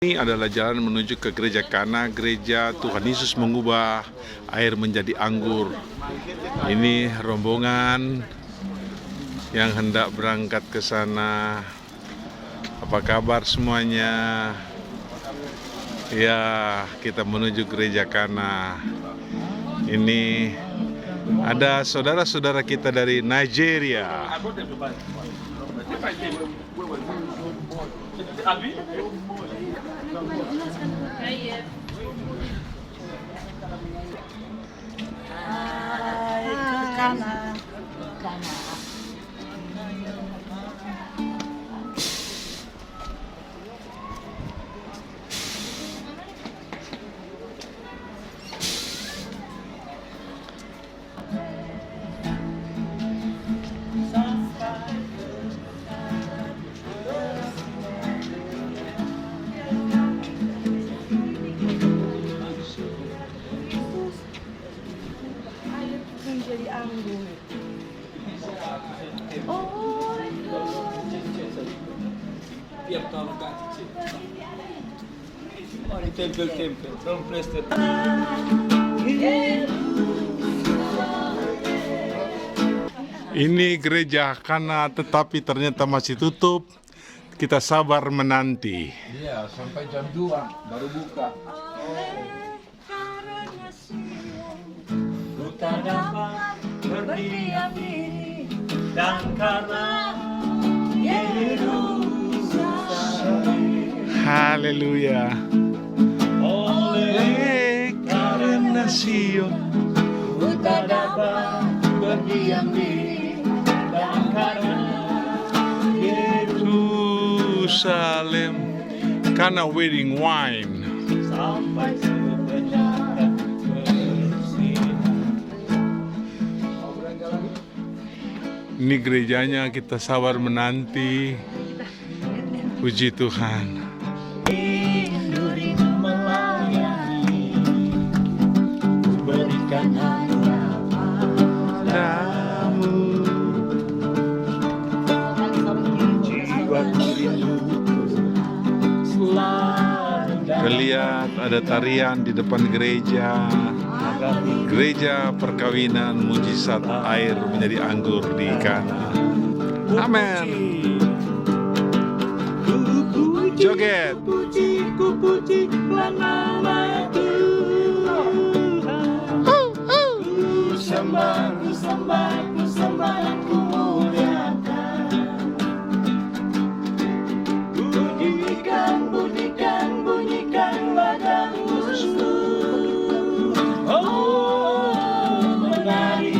Ini adalah jalan menuju ke gereja Kana, gereja Tuhan Yesus mengubah air menjadi anggur. Ini rombongan yang hendak berangkat ke sana. Apa kabar semuanya? Ya, kita menuju gereja Kana. Ini ada saudara-saudara kita dari Nigeria. Menjadi anggur. Tiap tahun Kak Cici. Oh, di tempel-tempel, from Preston. Ini gereja Kana tetapi ternyata masih tutup. Kita sabar menanti. Iya, sampai jam 2 baru buka. Ku tak dapat berdiam diri dan karena Yerusalem Haleluya. oleh Karena Sion. ku tak dapat berdiam diri dan karena Yerusalem. Kana wedding wine. sampai sebenarnya Ini gerejanya, kita sabar menanti. Puji Tuhan. Duri melayani, berikan hanya padamu. Jiwaku rindu selalu Lihat ada tarian di depan gereja. Gereja perkawinan mujizat air menjadi anggur di Kana. Amin. Joget. Ku puji nama Tuhan. Ku sembah dan ku muliakan. Bunyikan badan musuh. Oh, menari.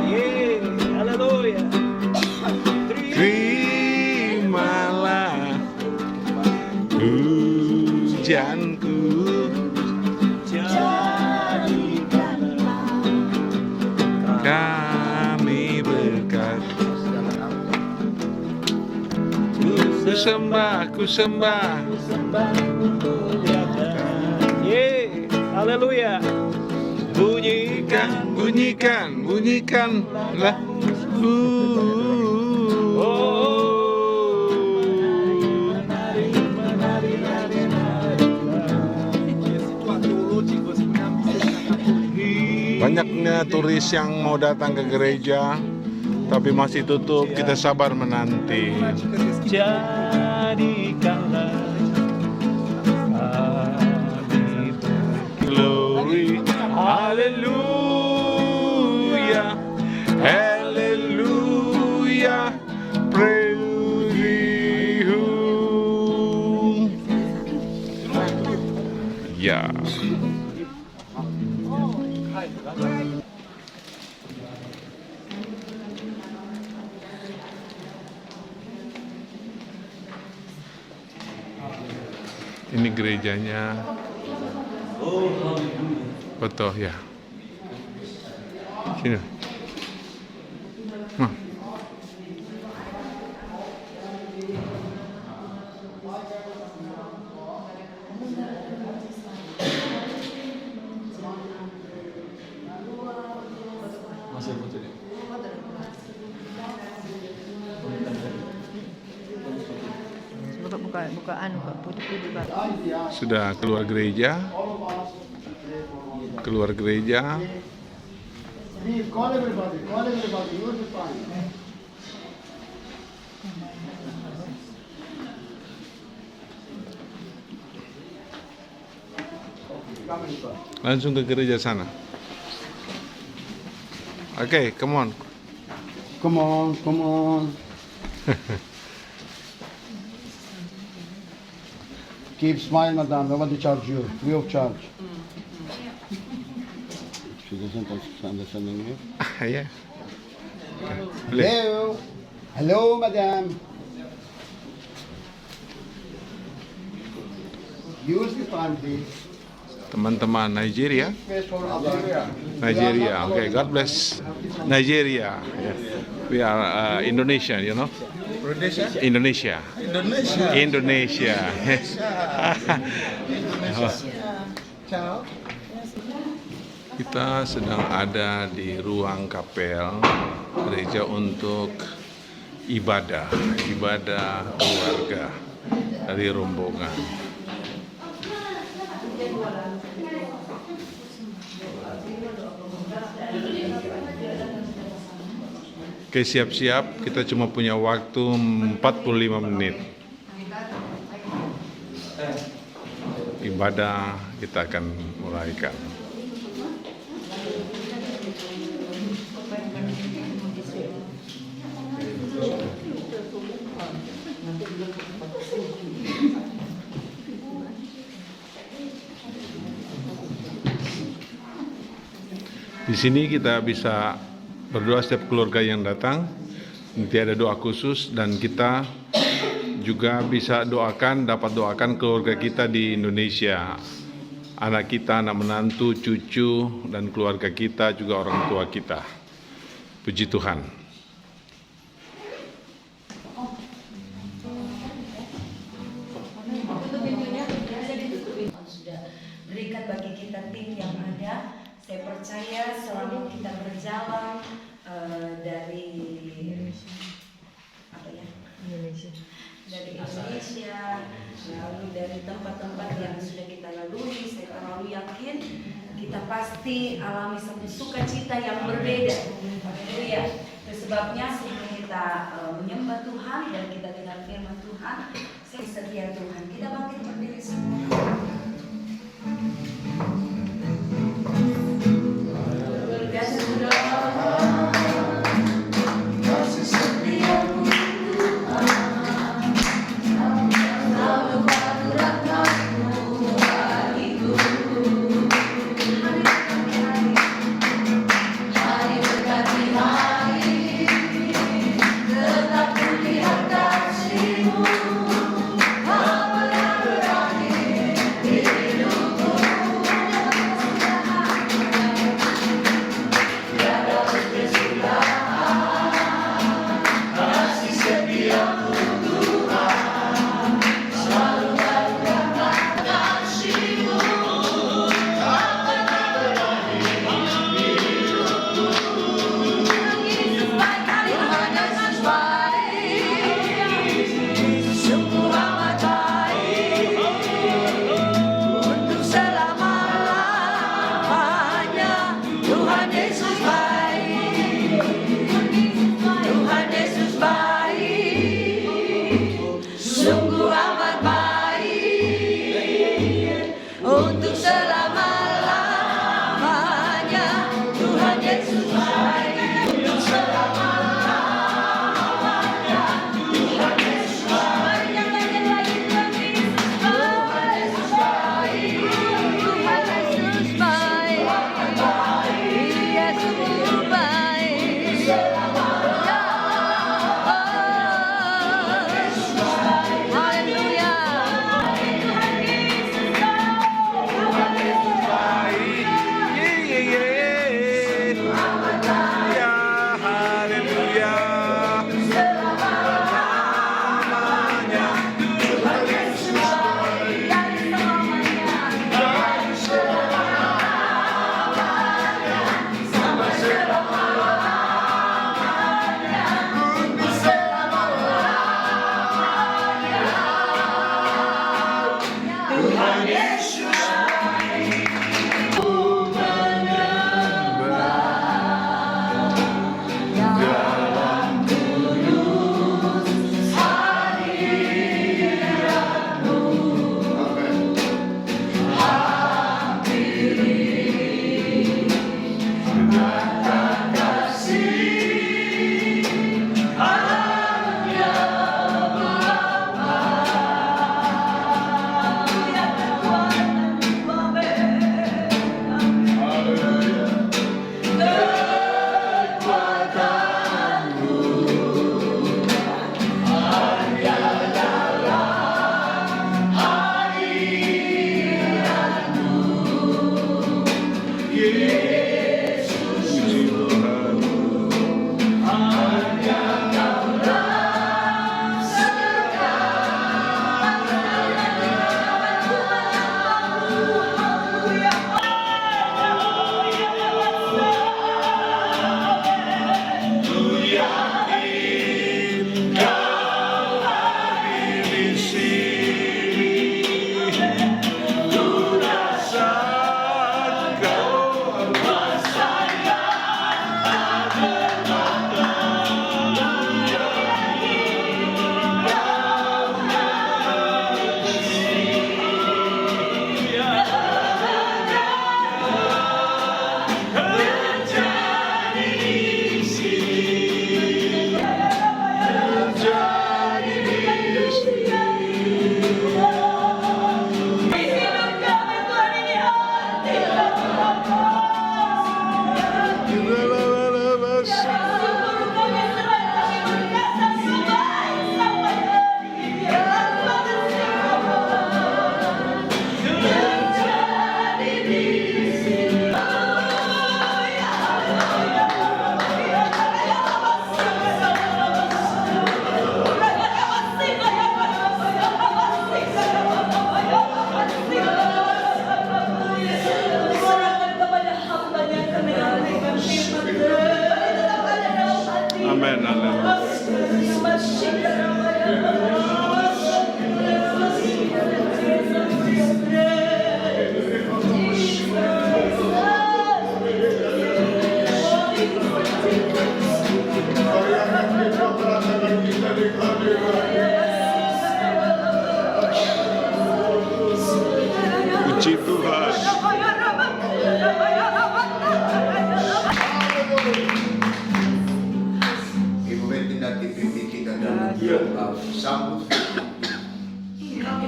Yeah, haleluya. Terimalah hujanku, kami berkat. Ku sembah. Yeah, haleluya. Bunyikan lah. Banyaknya turis yang mau datang ke gereja, tapi masih tutup. Kita sabar menanti. Jadikanlah kami Glory, haleluya, haleluya, praise you. Ya. Ini gerejanya. Betul ya. Sini. Nah. Masih butuh deh. buka anu Pak, putih-putih Pak. Sudah keluar gereja. Keluar gereja. Please call everybody, you'll be fine. Langsung ke gereja sana. Oke, come on. Come on. Keep smile, madam. Nobody charge you. Free of charge. She doesn't understand English. Ya. Boleh. Hello. Hello, madam. Use the time, please. Teman-teman Nigeria. Space for Nigeria. Nigeria. Okay, God bless Nigeria. Yeah. We are Indonesia, you know. Indonesia. Indonesia. Kita sedang ada di ruang kapel gereja untuk ibadah keluarga dari rombongan. Oke, siap-siap, kita cuma punya waktu 45 menit. Ibadah kita akan mulaikan. Di sini kita bisa berdoa setiap keluarga yang datang. Nanti ada doa khusus dan kita juga bisa dapat doakan keluarga kita di Indonesia. Anak kita, anak menantu, cucu, dan keluarga kita juga orang tua kita. Puji Tuhan. Sudah berikan bagi kita tim yang ada. Saya percaya selama kita berjalan dari Indonesia, lalu dari tempat-tempat yang sudah kita lalui, saya terlalu yakin kita pasti alami satu sukacita yang berbeda. Haleluya. Itu sebabnya sehingga kita menyembah Tuhan dan kita dengar firman Tuhan, setia Tuhan. Kita bangkit berdiri semua.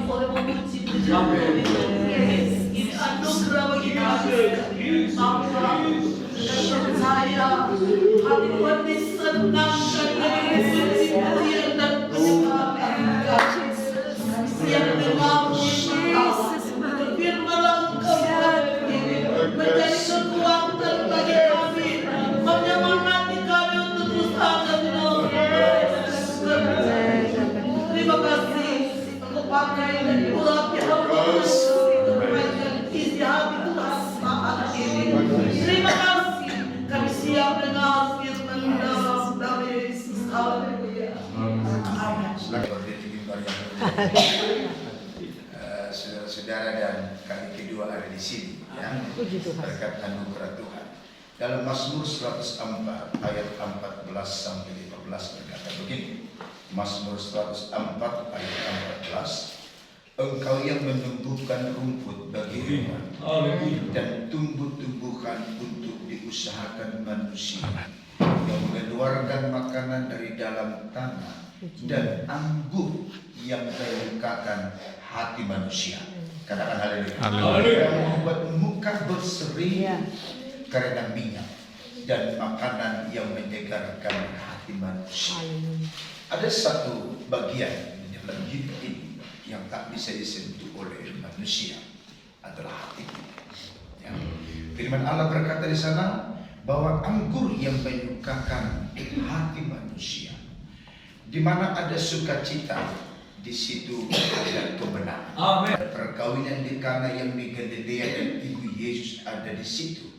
boleh memuji puji Yes, ini anugerah bagi kami. Sampai percaya hati Tuhan disenangkan dari kesucian dan penyembahan kami. Siap dengar firman Engkau menjadi kekuatan bagi kami, menyemangati kami untuk terus ada di dalam. Terima kasih Engkau pakai urapi hamba isi hati Tuhan saat ini. Terima kasih kami siap dengar firman dari Yesus. Haleluya. Saudara-saudara dan kali kedua ada di sini ya, berkat anugerah Tuhan. Dalam Mazmur 104 ayat 14 sampai 15 berkata begini. Mazmur 104 ayat 14, Engkau yang menumbuhkan rumput bagi hewan dan tumbuh-tumbuhan untuk diusahakan manusia, yang mengeluarkan makanan dari dalam tanah dan anggur yang menyukakan hati manusia. Katakan haleluya. Yang membuat muka berseri karena minyak dan makanan yang menyegarkan hati manusia. Ada satu bagian di dalam hidup ini yang tak bisa disentuh oleh manusia, adalah hati. Ya. Firman Allah berkata di sana bahwa anggur yang menyukakan hati manusia, di mana ada sukacita, di situ ada kebenaran. Amin. Perkawinan di Kana yang di Galilea dan ibu Yesus ada di situ.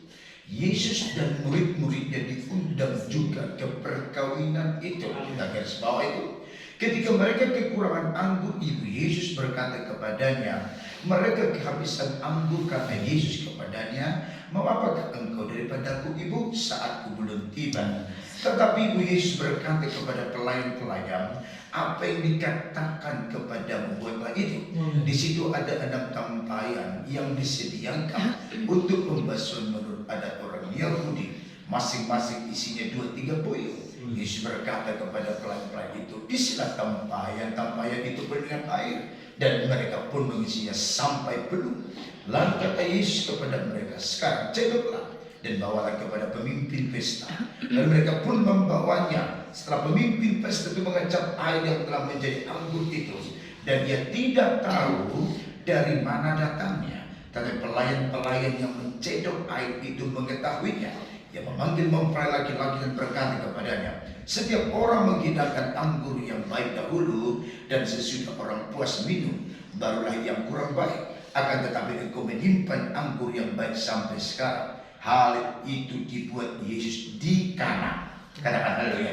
Yesus dan murid-muridnya diundang juga ke perkawinan itu. Kita garis bawah itu. Ketika mereka kekurangan anggur, ibu Yesus berkata kepadanya, mereka kehabisan anggur, kata Yesus kepadanya, mau apakah engkau daripadaku ibu, saatku belum tiba. Tetapi ibu Yesus berkata kepada pelayan-pelayan, apa yang dikatakan kepadamu, buatlah itu. Di situ ada 6 tampayan yang disediakan untuk pembasuhan menurut adat orang Yahudi, masing-masing isinya 2-3 puyuh. Yesus berkata kepada pelayan-pelayan itu, isilah tampayan itu penuh dengan air, dan mereka pun mengisinya sampai penuh. Lalu kata Yesus kepada mereka, sekarang cedoklah dan bawalah kepada pemimpin pesta. Dan mereka pun membawanya. Setelah pemimpin pesta itu mengecap air yang telah menjadi anggur itu, dan dia tidak tahu dari mana datangnya. Tapi pelayan-pelayan yang mencedok air itu mengetahuinya. Dia memanggil mempelai laki-laki dan berkata kepadanya, setiap orang menghidangkan anggur yang baik dahulu, dan sesudah orang puas minum, barulah yang kurang baik. Akan tetapi engkau menyimpan anggur yang baik sampai sekarang. Hal itu dibuat Yesus di Kana. Katakan haleluya.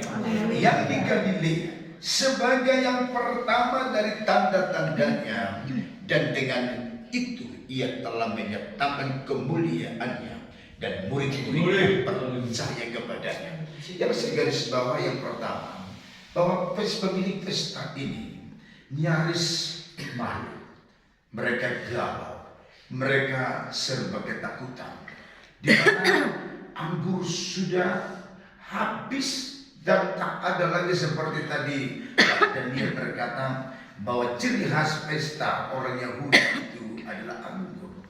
Yang di Galilea, sebagai yang pertama dari tanda-tandanya, dan dengan itu ia telah menyatakan kemuliaannya, dan murid-murid percaya kepadanya. Yang saya garis bawah yang pertama, bahwa pemilik pesta ini nyaris malu. Mereka galau, mereka serba ketakutan. Di mana anggur sudah habis dan tak ada lagi seperti tadi. Dan dia berkata bahwa ciri khas pesta orang Yahudi itu adalah anggur.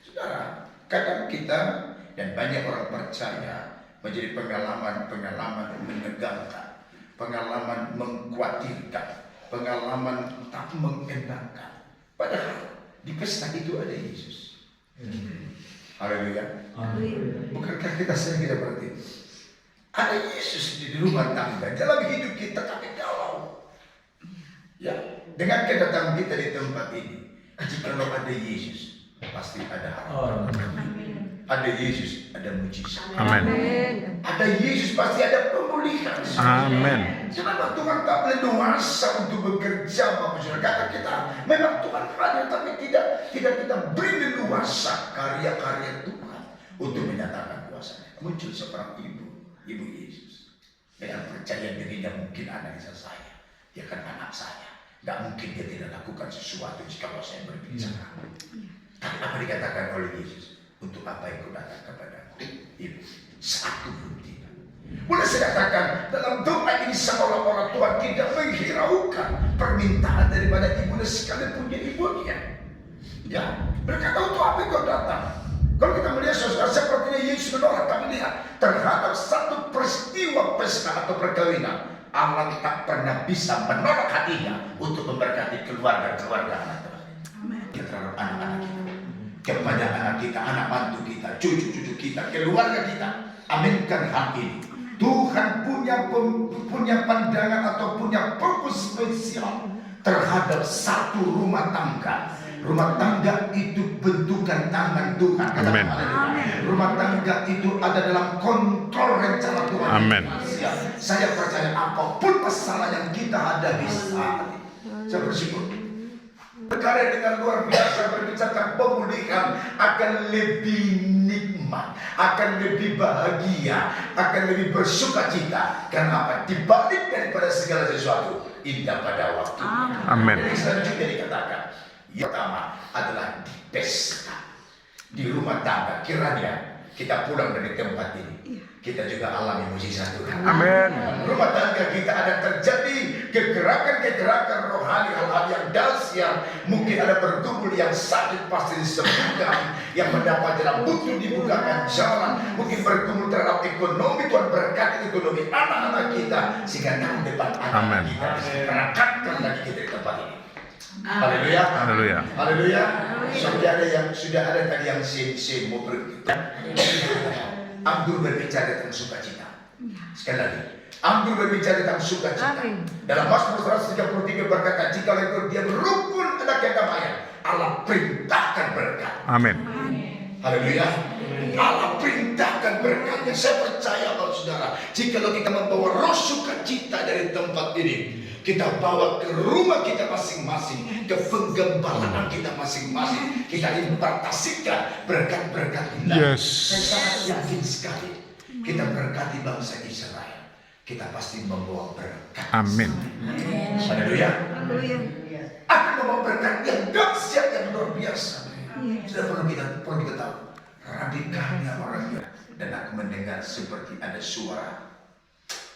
Saudara, kadang kita dan banyak orang percaya menjadi pengalaman menegangkan, pengalaman mengkhawatirkan, pengalaman tak mengenakan. Padahal di pesta itu ada Yesus. Haleluya. Bukankah kita sering seperti itu? Ada Yesus di rumah tangga, dalam hidup kita kami galau. Ya, dengan kedatangan kita di tempat ini, jikalau ada Yesus, pasti ada harapan. Ada Yesus, ada mujizat. Amin. Ada Yesus, pasti ada pemulihan. Amin. Kenapa Tuhan tak leluasa untuk bekerja, Bapak Saudara? Kata kita, memang Tuhan hadir, tapi tidak kita beri leluasa karya-karya Tuhan untuk menyatakan kuasanya. Muncul seorang ibu Yesus, dengan percaya dirinya, mungkin anak saya, dia kan anak saya. Gak mungkin dia tidak lakukan sesuatu jika saya berbicara. Tapi apa dikatakan oleh Yesus? Untuk apa yang kau datang kepadaku, ibu? Saatku belum tiba. Boleh saya katakan dalam doa ini seolah-olah Tuhan tidak menghiraukan permintaan daripada ibu sekalipun dia ibunya. Ya, mereka tahu tuh apa yang kau datang. Kalau kita melihat saudara, sepertinya Yesus menolak, tapi lihat terhadap satu peristiwa pesta atau perkawinan, Allah tak pernah bisa menolak hatinya untuk memberkati keluarga-keluarga anak kita terhadap anak-anak kita, kepada anak kita, anak mantu kita, cucu-cucu kita, keluarga kita. Aminkan hal ini. Tuhan punya pandangan atau punya fokus spesial terhadap satu rumah tangga. Rumah tangga itu bentukan tangan Tuhan. Amin. Rumah tangga itu ada dalam kontrol rencana Tuhan. Amin. Saya percaya apapun masalah yang kita hadapi saat ini, saya bersyukur perkara dengan luar biasa berbicara pemulihan akan lebih nikmat, akan lebih bahagia, akan lebih bersukacita. Kenapa? Dibalik daripada segala sesuatu, indah pada waktu. Amin. Jadi selanjutnya dikatakan, yang pertama adalah di pesta, di rumah tangga. Kiranya kita pulang dari tempat ini, kita juga alami mujizat Tuhan. Amin. Rumah tangga kita ada terjadi kegerakan-kegerakan rohani, hal-hal yang dahsyat. Mungkin ada bertumbuh yang sakit pasti disembuhkan, yang mendapat jalan butuh dibukakan jalan. Mungkin bertumbuh terhadap ekonomi, Tuhan berkati ekonomi anak-anak kita sehingga tahun depan anak-anak kita bisa berangkatkan lagi kita di tempat ini. Haleluya. Haleluya. Haleluya. Sudah ada tadi yang saya mau berkata. Anggur berbicara tentang sukacita. Sekali lagi, anggur berbicara tentang sukacita. Dalam Mazmur 133 berkata, jika engkau dia berukun ada kedamaian, Allah perintahkan berkat. Amin. Haleluya. Allah perintahkan berkatnya. Saya percaya kalau saudara, jikalau kita membawa roh sukacita dari tempat ini, kita bawa ke rumah kita masing-masing, ke penggembalaan kita masing-masing, kita impartasikan berkat-berkat ilahi. Yes. Saya sangat yakin sekali, kita berkati bangsa Israel, kita pasti membawa berkat. Amin. Haleluya. Akan membawa berkat yang dahsyat, yang luar biasa. Sudah perlu kita tahu, radikalnya orangnya. Dan aku mendengar seperti ada suara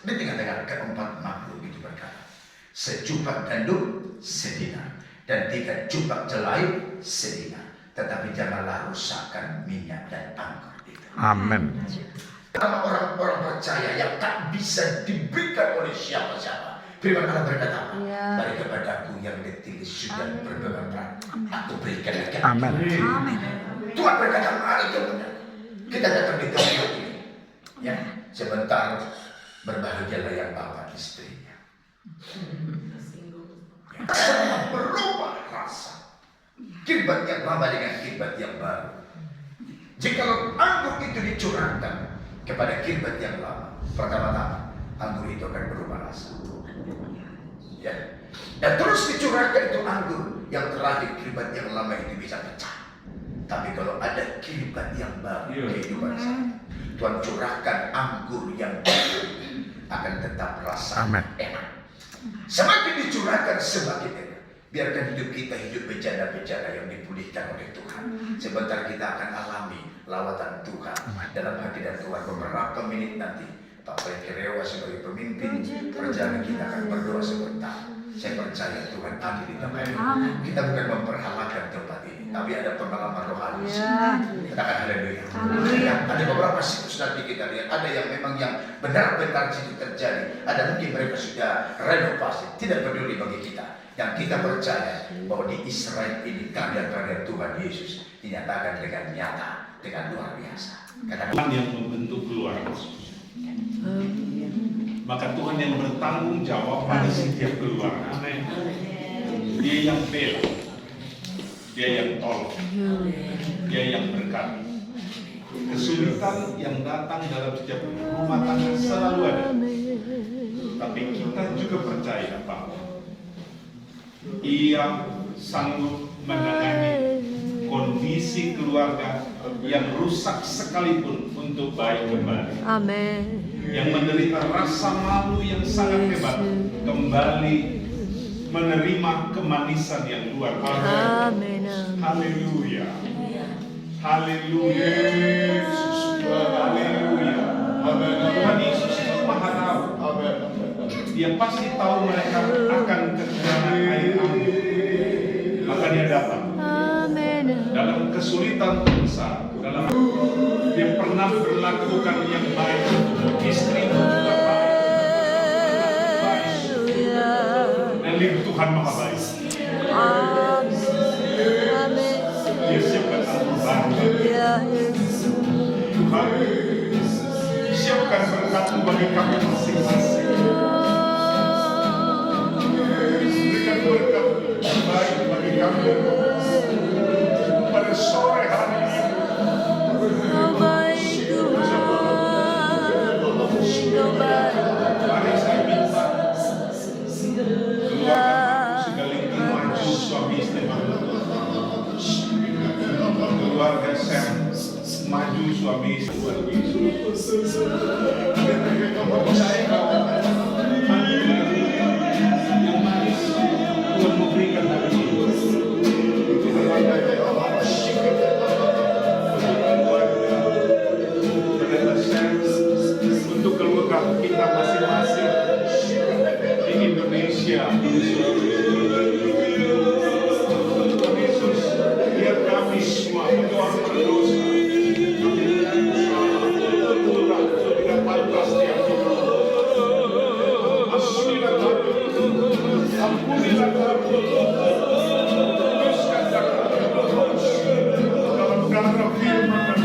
di tengah-tengah keempat makhluk itu berkata, sejupak gandum sedina dan 3 jupak jelai sedina, tetapi janganlah rusakkan minyak dan anggur itu. Amin. Karena orang-orang percaya yang tak bisa diberikan oleh siapa-siapa. Firman Allah berkata, beri kepadaku yang letih sudah berbeban, aku berikan lagi. Amin. Tuhan berkata, mari kita datang di tempat ini. Ya, sebentar berbahagialah yang bapak istrinya. Sangat berubah rasa. Kirbat yang lama dengan kirbat yang baru. Jikalau anggur itu dicurahkan kepada kirbat yang lama, pertama-tama anggur itu akan berubah rasa. Ya. Dan terus dicurahkan itu anggur, yang terakhir kirbat yang lama itu bisa pecah. Tapi kalau ada kirbat yang baru kehidupan saya, Tuhan curahkan anggur yang baru, akan tetap rasa enak. Semakin dicurahkan semakin enak. Biarkan hidup kita hidup bencana-bencana yang dipulihkan oleh Tuhan. Sebentar kita akan alami lawatan Tuhan dalam hadirat Tuhan. Beberapa menit nanti Pak Rewa sebagai pemimpin perjalanan kita akan berdoa sebentar. Saya percaya Tuhan ada di tempat ini. Kita bukan memperhalakan tempat ini, tapi ada pengalaman rohani. Katakan haleluya. Ada beberapa situs nanti kita lihat, ada yang memang yang benar-benar situ terjadi. Ada mungkin mereka sudah renovasi, tidak peduli bagi kita. Yang kita percaya bahwa di Israel ini karya-karya Tuhan Yesus dinyatakan dengan nyata, dengan luar biasa. Katakan Tuhan yang membentuk keluarga. Maka Tuhan yang bertanggung jawab pada setiap keluarga. Dia yang bela, Dia yang tolong, Dia yang berkati. Kesulitan yang datang dalam setiap rumah tangga selalu ada. Tapi kita juga percaya bahwa Ia sanggup menangani kondisi keluarga yang rusak sekalipun untuk baik kembali. Amin. Yang menderita rasa malu yang sangat hebat kembali menerima kemanisan yang luar biasa. Amin. Haleluya. Haleluya. Haleluya. Tuhan Yesus Maha tahu. Dia pasti tahu mereka akan kekurangan air anggur. Maka dia datang. Dalam kesulitan terbesar, dia pernah berlakukan yang baik untuk istri juga baik. Dan Tuhan Maha baik. Dia siapkan anggur baru. Tuhan siapkan berkat-Mu bagi kami masing-masing. Berikan berkat baik bagi kami pada sore hari ini. Mari saya minta keluarga Sigalinggi maju suami istri. Keluarga Sam maju suami istri. Saya yang manis Tuhan memberikan hari ini. Untuk keluarga kita masing-masing di Indonesia. Tuhan Yesus, biar kami semua orang berdosa tidak pantas di hatimu. Ampunilah kami, ampunilah kami, teruskan kami dalam darah firman dan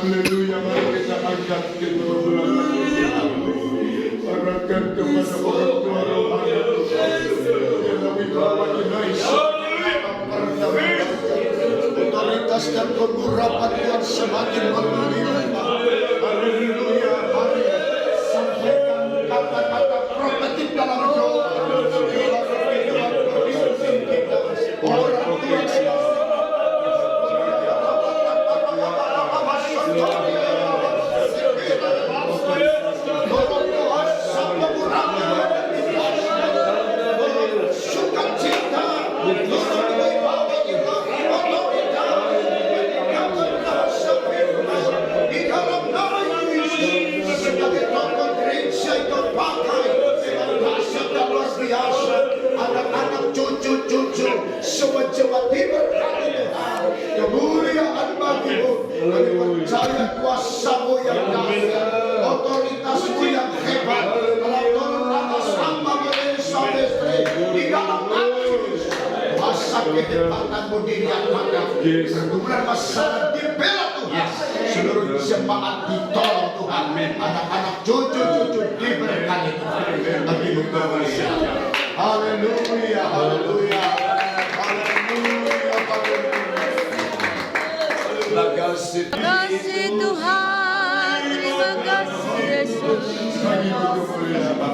Haleluya, mari kita angkat kedua belah tangan. Arahkan kepada orang tua rohani yang lebih bawah Indonesia. Otoritas dan pengurapan Tuhan semakin berlimpah. Haleluya, mari sampaikan kata-kata profetik dalam doa. Orang tua kehebatan berdiri yang makan. Pergumulan masalah dibela Tuhan. Seluruh jemaat ditolong Tuhan. Anak-anak cucu-cucu diberkati Tuhan. Bagi Indonesia. Haleluya, haleluya. Haleluya, haleluya. Terima kasih Tuhan, terima kasih Yesus,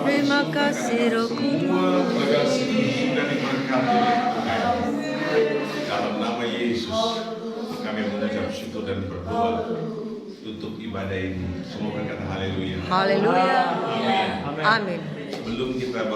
terima kasih Roh Kudus. Terima kasih sudah diberkati dalam nama Yesus. Kami mengucap syukur dan berdoa tutup ibadah ini. Semua berkata haleluya. Haleluya. Amin. Sebelum kita